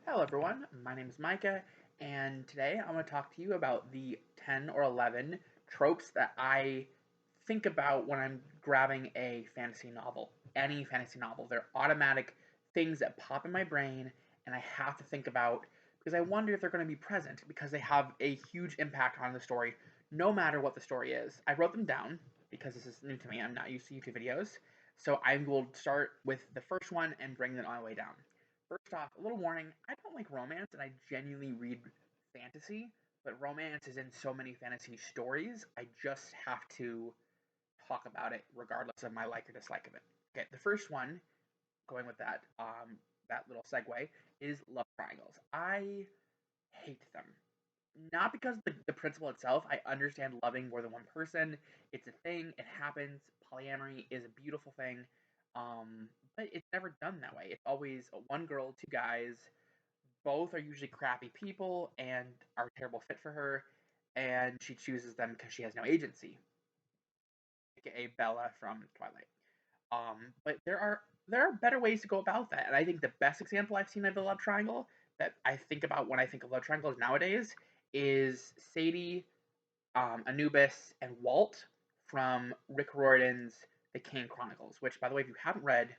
Hello, everyone. My name is Micah, and today I'm going to talk to you about the 10 or 11 tropes that I think about when I'm grabbing a fantasy novel. Any fantasy novel. They're automatic things that pop in my brain, and I have to think about because I wonder if they're going to be present because they have a huge impact on the story, no matter what the story is. I wrote them down because this is new to me. I'm not used to YouTube videos. So I will start with the first one and bring them all the way down. First off, a little warning, I don't like romance, and I genuinely read fantasy, but romance is in so many fantasy stories, I just have to talk about it regardless of my like or dislike of it. Okay, the first one, going with that little segue, is love triangles. I hate them. Not because the principle itself, I understand loving more than one person. It's a thing, it happens. Polyamory is a beautiful thing. But it's never done that way. It's always one girl, two guys. Both are usually crappy people and are a terrible fit for her, and she chooses them because she has no agency, aka Bella from Twilight. But there are better ways to go about that, and I think the best example I've seen of the love triangle that I think about when I think of love triangles nowadays is Sadie, Anubis, and Walt from Rick Riordan's The Kane Chronicles. Which, by the way, if you haven't read,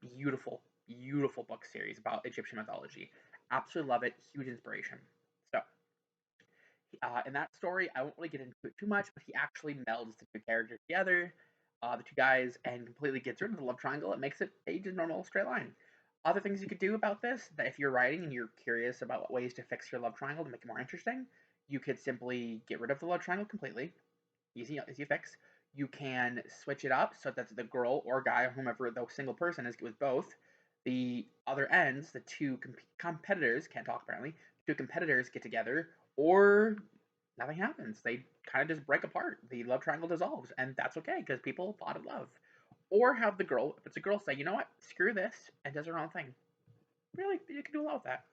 beautiful, beautiful book series about Egyptian mythology. Absolutely love it. Huge inspiration. So, in that story, I won't really get into it too much, but he actually melds the two characters together, the two guys, and completely gets rid of the love triangle. It makes it a just normal straight line. Other things you could do about this, that if you're writing and you're curious about ways to fix your love triangle to make it more interesting, you could simply get rid of the love triangle completely. Easy fix. You can switch it up so that the girl or guy, or whomever the single person is, with both. The other ends, the two competitors, can't talk apparently, two competitors get together, or nothing happens. They kind of just break apart. The love triangle dissolves, and that's okay because people fought in love. Or have the girl, if it's a girl, say, you know what, screw this, and does her own thing. Really, you can do a lot with that.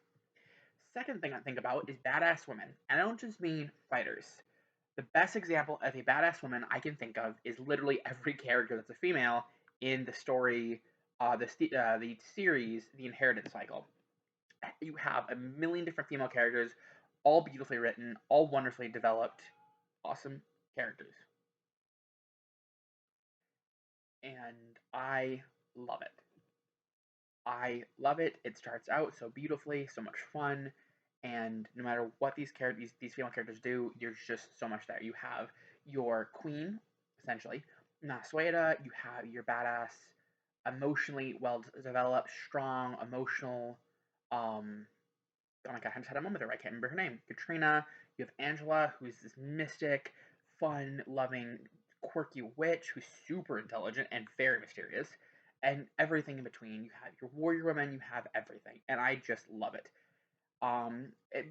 Second thing I think about is badass women. And I don't just mean fighters. The best example of a badass woman I can think of is literally every character that's a female in the story, the series, The Inheritance Cycle. You have a million different female characters, all beautifully written, all wonderfully developed, awesome characters, and I love it. I love it. It starts out so beautifully, so much fun, and no matter what these female characters do, there's just so much there. You have your queen, essentially, Nasueda. You have your badass, emotionally well developed, strong, emotional. Oh my god, I just had a moment there. I can't remember her name. Katrina. You have Angela, who's this mystic, fun, loving, quirky witch who's super intelligent and very mysterious, and everything in between. You have your warrior women. You have everything, and I just love it.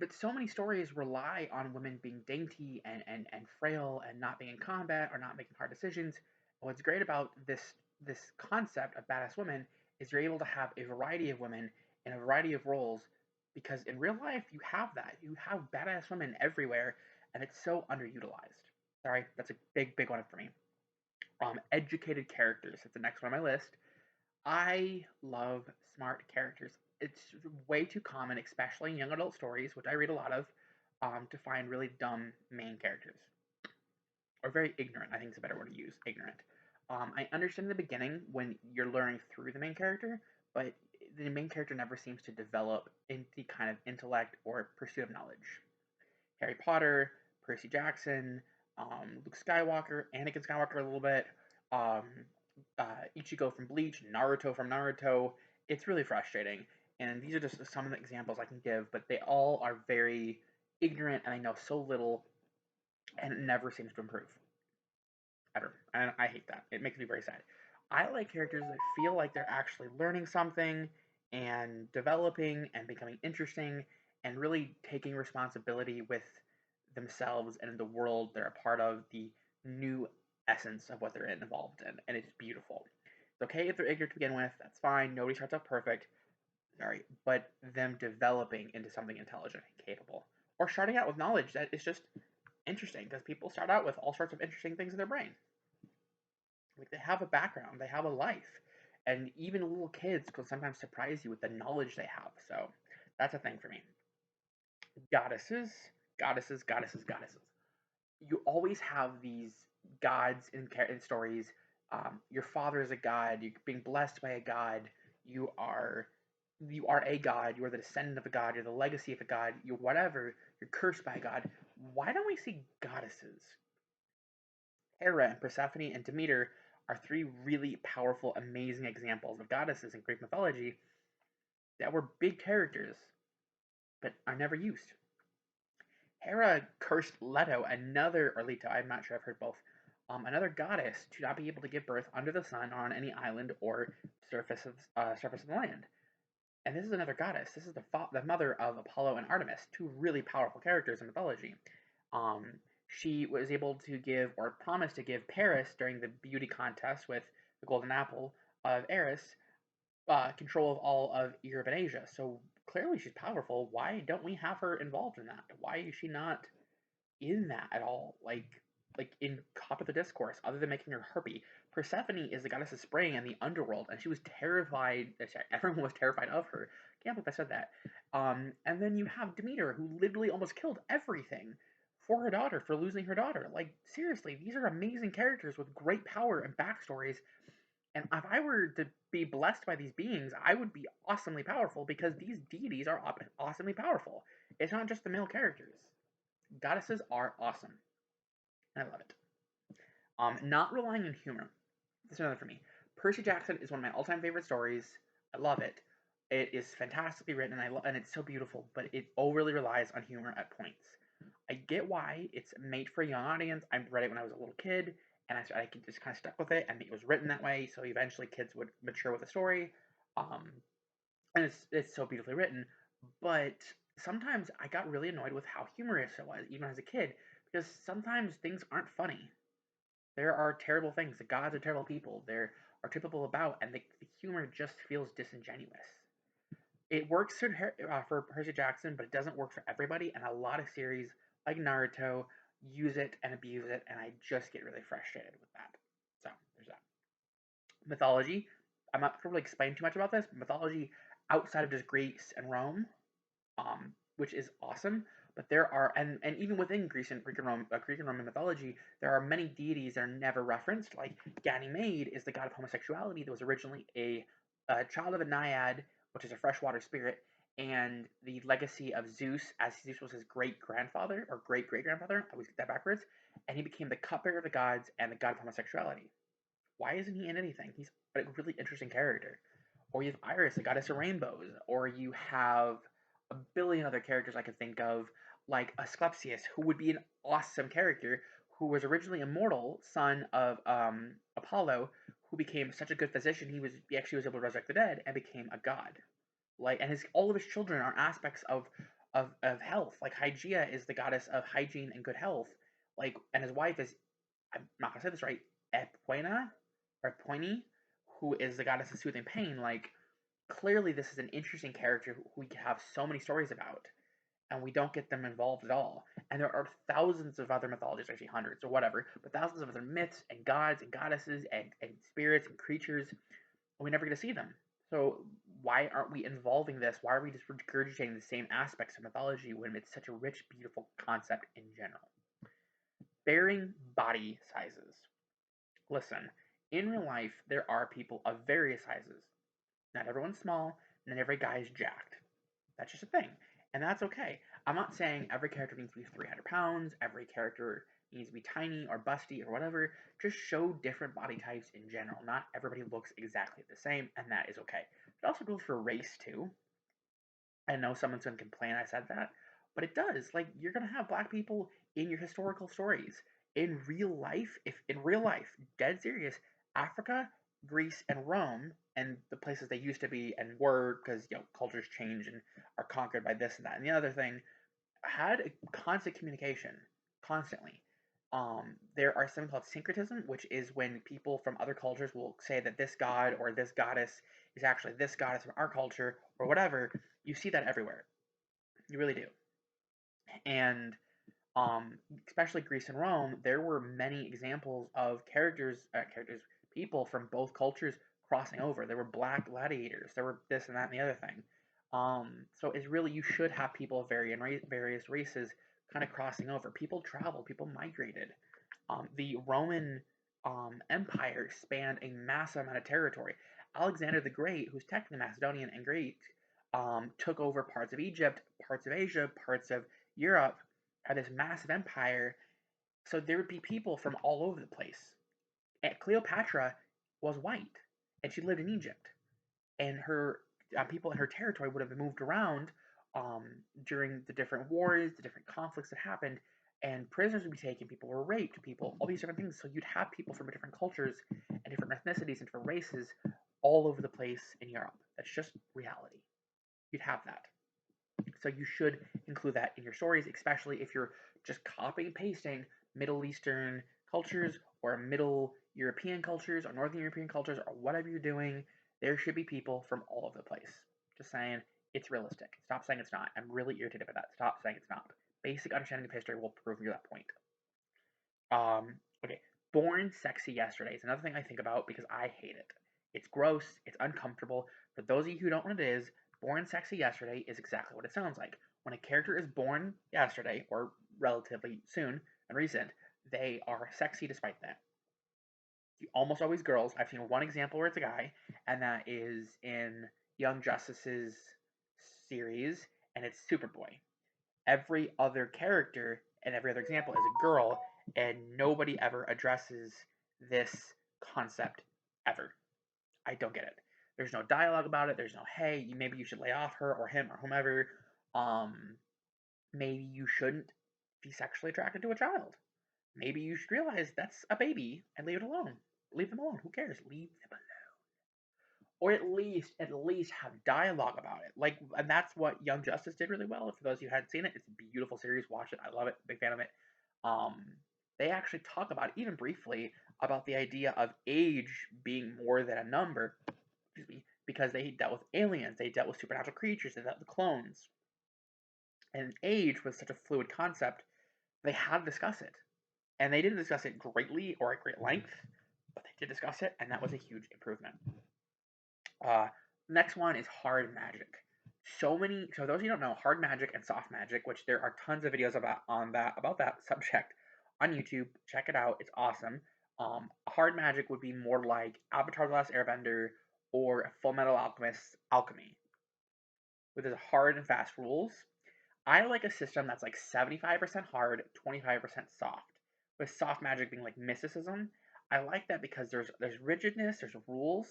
But so many stories rely on women being dainty and frail and not being in combat or not making hard decisions. And what's great about this concept of badass women is you're able to have a variety of women in a variety of roles because in real life you have that. You have badass women everywhere and it's so underutilized. Sorry, that's a big one for me. Educated characters. That's the next one on my list. I love smart characters. It's way too common, especially in young adult stories, which I read a lot of, to find really dumb main characters. Or very ignorant, I think is a better word to use, ignorant. I understand in the beginning when you're learning through the main character, but the main character never seems to develop any kind of intellect or pursuit of knowledge. Harry Potter, Percy Jackson, Luke Skywalker, Anakin Skywalker a little bit, um, Ichigo from Bleach, Naruto from Naruto. It's really frustrating. And these are just some of the examples I can give, but they all are very ignorant and I know so little, and it never seems to improve. Ever. And I hate that. It makes me very sad. I like characters that feel like they're actually learning something and developing and becoming interesting and really taking responsibility with themselves and the world they're a part of, the new essence of what they're involved in. And it's beautiful. It's okay if they're ignorant to begin with, that's fine. Nobody starts out perfect. Sorry. But them developing into something intelligent and capable. Or starting out with knowledge that is just interesting because people start out with all sorts of interesting things in their brain. Like they have a background, they have a life, and even little kids can sometimes surprise you with the knowledge they have. So That's a thing for me. Goddesses, goddesses, goddesses, goddesses. You always have these gods in stories. Your father is a god. You're being blessed by a god. You are you are a god. You are the descendant of a god. You're the legacy of a god. You're whatever. You're cursed by a god. Why don't we see goddesses? Hera and Persephone and Demeter are three really powerful, amazing examples of goddesses in Greek mythology that were big characters but are never used. Hera cursed Leto, another, or Leto, I'm not sure, I've heard both, another goddess to not be able to give birth under the sun on any island or surface of the land. And this is another goddess. This is the mother of Apollo and Artemis, two really powerful characters in mythology. Um, she was able to give, or promised to give, Paris during the beauty contest with the Golden Apple of Eris control of all of Europe and Asia. So clearly she's powerful. Why don't we have her involved in that? Why is she not in that at all? Like in popular discourse, other than making her harpy. Persephone is the goddess of spring and the underworld, and she was terrified. Everyone was terrified of her. Can't believe I said that. And then you have Demeter, who literally almost killed everything for her daughter, for losing her daughter. Like seriously, these are amazing characters with great power and backstories. And if I were to be blessed by these beings, I would be awesomely powerful because these deities are awesomely powerful. It's not just the male characters. Goddesses are awesome. I love it. Not relying on humor. That's another for me. Percy Jackson is one of my all-time favorite stories. I love it. It is fantastically written, and it's so beautiful, but it overly relies on humor at points. I get why it's made for a young audience. I read it when I was a little kid, and I just kind of stuck with it, and it was written that way, so eventually kids would mature with the story. Um, and it's so beautifully written, but sometimes I got really annoyed with how humorous it was, even as a kid, because sometimes things aren't funny. There are terrible things. The gods are terrible people. There are terrible people about, and the humor just feels disingenuous. It works for Percy Jackson, but it doesn't work for everybody. And a lot of series like Naruto use it and abuse it, and I just get really frustrated with that. So there's that. Mythology. I'm not going to really explain too much about this. Mythology outside of just Greece and Rome, which is awesome. But there are, and even within Greek and Roman mythology, there are many deities that are never referenced. Like Ganymede is the god of homosexuality that was originally a child of a naiad, which is a freshwater spirit, and the legacy of Zeus, as Zeus was his great grandfather or great great grandfather. I always get that backwards, and he became the cupbearer of the gods and the god of homosexuality. Why isn't he in anything? He's a really interesting character. Or you have Iris, the goddess of rainbows, or you have a billion other characters I could think of, like Asclepius, who would be an awesome character, who was originally a mortal son of Apollo, who became such a good physician he actually was able to resurrect the dead and became a god. Like, and his all of his children are aspects of health. Like Hygeia is the goddess of hygiene and good health. Like, and his wife is, I'm not gonna say this right, Epoina or Epoini, who is the goddess of soothing pain. Like, clearly this is an interesting character who we could have so many stories about, and we don't get them involved at all. And there are thousands of other mythologies, actually hundreds or whatever, but thousands of other myths and gods and goddesses and spirits and creatures, and we never get to see them. So why aren't we involving this? Why are we just regurgitating the same aspects of mythology when it's such a rich, beautiful concept in general? Bearing body sizes. Listen, in real life, there are people of various sizes. Not everyone's small, not every guy is jacked. That's just a thing. And that's okay. I'm not saying every character needs to be 300 pounds, every character needs to be tiny or busty or whatever. Just show different body types in general. Not everybody looks exactly the same, and that is okay. It also goes for race, too. I know someone's going to complain I said that, but it does. Like, you're going to have black people in your historical stories. In real life, if in real life, dead serious, Africa, Greece, and Rome, and the places they used to be and were, because, cultures change and are conquered by this and that and the other thing, had a constant communication, constantly. There are something called syncretism, which is when people from other cultures will say that this god or this goddess is actually this goddess from our culture or whatever. You see that everywhere. You really do. And especially Greece and Rome, there were many examples of people from both cultures crossing over. There were black gladiators. There were this and that and the other thing. So it's really, you should have people of various races kind of crossing over. People travel, people migrated. The Roman Empire spanned a massive amount of territory. Alexander the Great, who's technically Macedonian and Greek, took over parts of Egypt, parts of Asia, parts of Europe, had this massive empire. So there would be people from all over the place. And Cleopatra was white, and she lived in Egypt, and her people in her territory would have moved around during the different wars, the different conflicts that happened, and prisoners would be taken. People were raped. People, all these different things. So you'd have people from different cultures and different ethnicities and different races all over the place in Europe. That's just reality. You'd have that. So you should include that in your stories, especially if you're just copying and pasting Middle Eastern cultures or Middle European cultures or Northern European cultures or whatever you're doing. There should be people from all over the place. Just saying, it's realistic. Stop saying it's not. I'm really irritated by that. Stop saying it's not. Basic understanding of history will prove you that point. Okay. Born Sexy Yesterday is another thing I think about because I hate it. It's gross. It's uncomfortable. For those of you who don't know what it is, Born Sexy Yesterday is exactly what it sounds like. When a character is born yesterday, or relatively soon and recent, they are sexy despite that. Almost always girls. I've seen one example where it's a guy, and that is in Young Justice's series, and it's Superboy. Every other character and every other example is a girl, and nobody ever addresses this concept ever. I don't get it. There's no dialogue about it. There's no, hey, maybe you should lay off her or him or whomever. Um, maybe you shouldn't be sexually attracted to a child. Maybe you should realize that's a baby and leave it alone. Leave them alone. Who cares? Leave them alone. Or at least have dialogue about it. Like, and that's what Young Justice did really well. For those of you who hadn't seen it, it's a beautiful series. Watch it. I love it. Big fan of it. Um, they actually talk about, even briefly, about the idea of age being more than a number. Excuse me, because they dealt with aliens, they dealt with supernatural creatures, they dealt with clones, and age was such a fluid concept. They had to discuss it, and they didn't discuss it greatly or at great length, but they did discuss it, and that was a huge improvement. Uh, Next one is hard magic. So those of you who don't know, hard magic and soft magic, which there are tons of videos about that subject on YouTube. Check it out; it's awesome. Hard magic would be more like Avatar: The Last Airbender or Full Metal Alchemist alchemy, with its hard and fast rules. I like a system that's like 75% hard, 25% soft. With soft magic being like mysticism, I like that because there's rigidness, there's rules,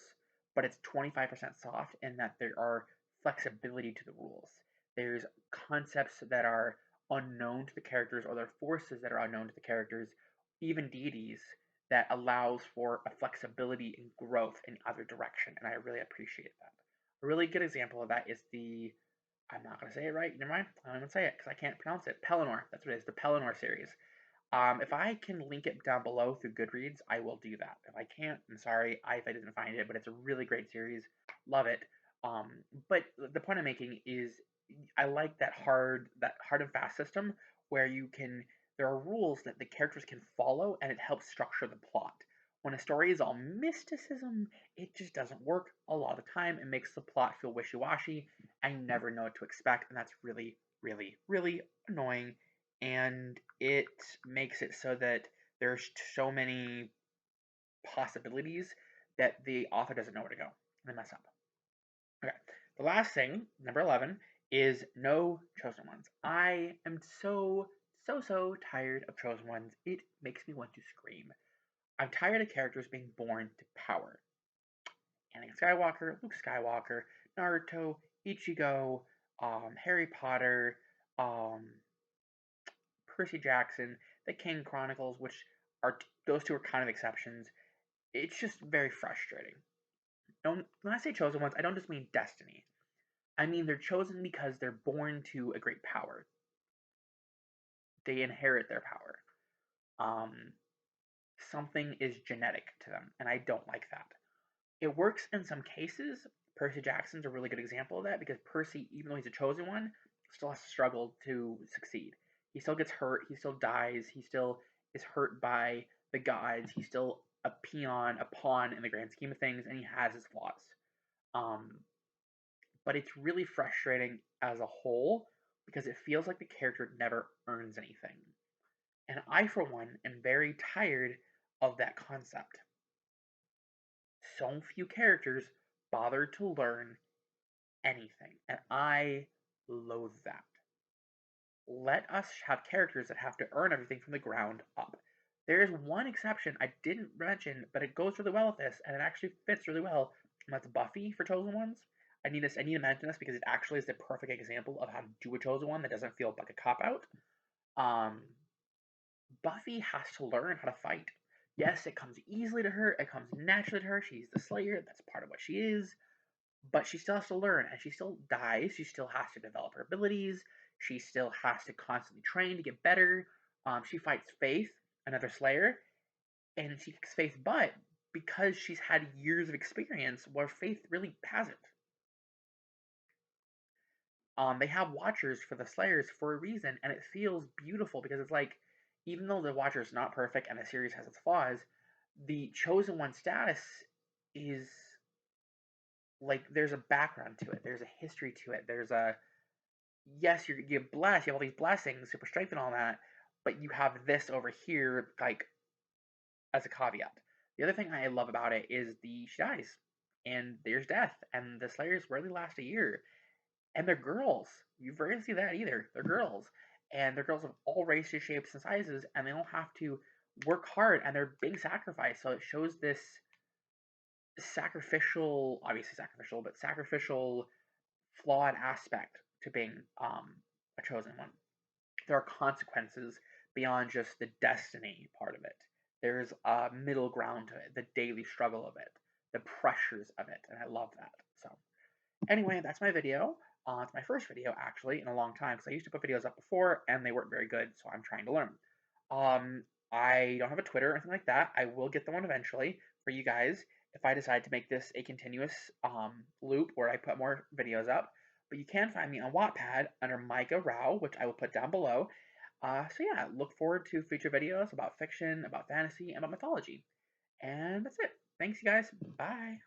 but it's 25% soft in that there are flexibility to the rules. There's concepts that are unknown to the characters, or there are forces that are unknown to the characters, even deities, that allows for a flexibility and growth in either direction, and I really appreciate that. A really good example of that is the, I'm not going to say it right. Never mind. I don't even say it because I can't pronounce it. Pelennor. That's what it is. The Pelennor series. If I can link it down below through Goodreads, I will do that. If I can't, I'm sorry if I didn't find it, but it's a really great series. Love it. Um, but the point I'm making is I like that hard and fast system where there are rules that the characters can follow and it helps structure the plot. When a story is all mysticism, it just doesn't work a lot of the time. It makes the plot feel wishy-washy and you never know what to expect, and that's really, really, really annoying. And it makes it so that there's so many possibilities that the author doesn't know where to go. And they mess up. Okay. The last thing, number 11, is no chosen ones. I am so tired of chosen ones. It makes me want to scream. I'm tired of characters being born to power. Anakin Skywalker, Luke Skywalker, Naruto, Ichigo, Harry Potter, um, Percy Jackson, the King Chronicles, which are those two are kind of exceptions. It's just very frustrating. When I say chosen ones, I don't just mean destiny. I mean they're chosen because they're born to a great power. They inherit their power. Um, Something is genetic to them, and I don't like that. It works in some cases. Percy Jackson's a really good example of that because Percy, even though he's a chosen one, still has to struggle to succeed. He still gets hurt. He still dies. He still is hurt by the gods. He's still a peon, a pawn in the grand scheme of things, and he has his flaws. Um, but it's really frustrating as a whole because it feels like the character never earns anything. And I, for one, am very tired of that concept. So few characters bother to learn anything, and I loathe that. Let us have characters that have to earn everything from the ground up. There is one exception I didn't mention, but it goes really well with this, and it actually fits really well, and that's Buffy for Chosen Ones. I need to mention this because it actually is the perfect example of how to do a Chosen One that doesn't feel like a cop out. Um, Buffy has to learn how to fight. Yes, it comes easily to her, it comes naturally to her. She's the Slayer, that's part of what she is, but she still has to learn, and she still dies. She still has to develop her abilities. She still has to constantly train to get better. She fights Faith, another Slayer, and she kicks Faith's butt because she's had years of experience where Faith really hasn't. They have Watchers for the Slayers for a reason, and it feels beautiful because it's like, even though the Watcher is not perfect and the series has its flaws, the Chosen One status is like there's a background to it. There's a history to it. There's a yes, you're blessed. You have all these blessings, super strength, and all that, but you have this over here, like as a caveat. The other thing I love about it is she dies, and there's death, and the Slayers rarely last a year, and they're girls. You rarely see that either. They're girls, and they're girls of all races, shapes, and sizes, and they don't have to work hard, and they're being sacrificed. So it shows this sacrificial, obviously sacrificial, but sacrificial flawed aspect to being a chosen one. There are consequences beyond just the destiny part of it. There's a middle ground to it, the daily struggle of it, the pressures of it, and I love that. So anyway, that's my video. It's my first video actually in a long time because I used to put videos up before and they weren't very good, so I'm trying to learn. Um, I don't have a Twitter or anything like that. I will get the one eventually for you guys if I decide to make this a continuous loop where I put more videos up. But you can find me on Wattpad under Micah Rao, which I will put down below. So yeah, look forward to future videos about fiction, about fantasy, and about mythology. And that's it. Thanks, you guys. Bye.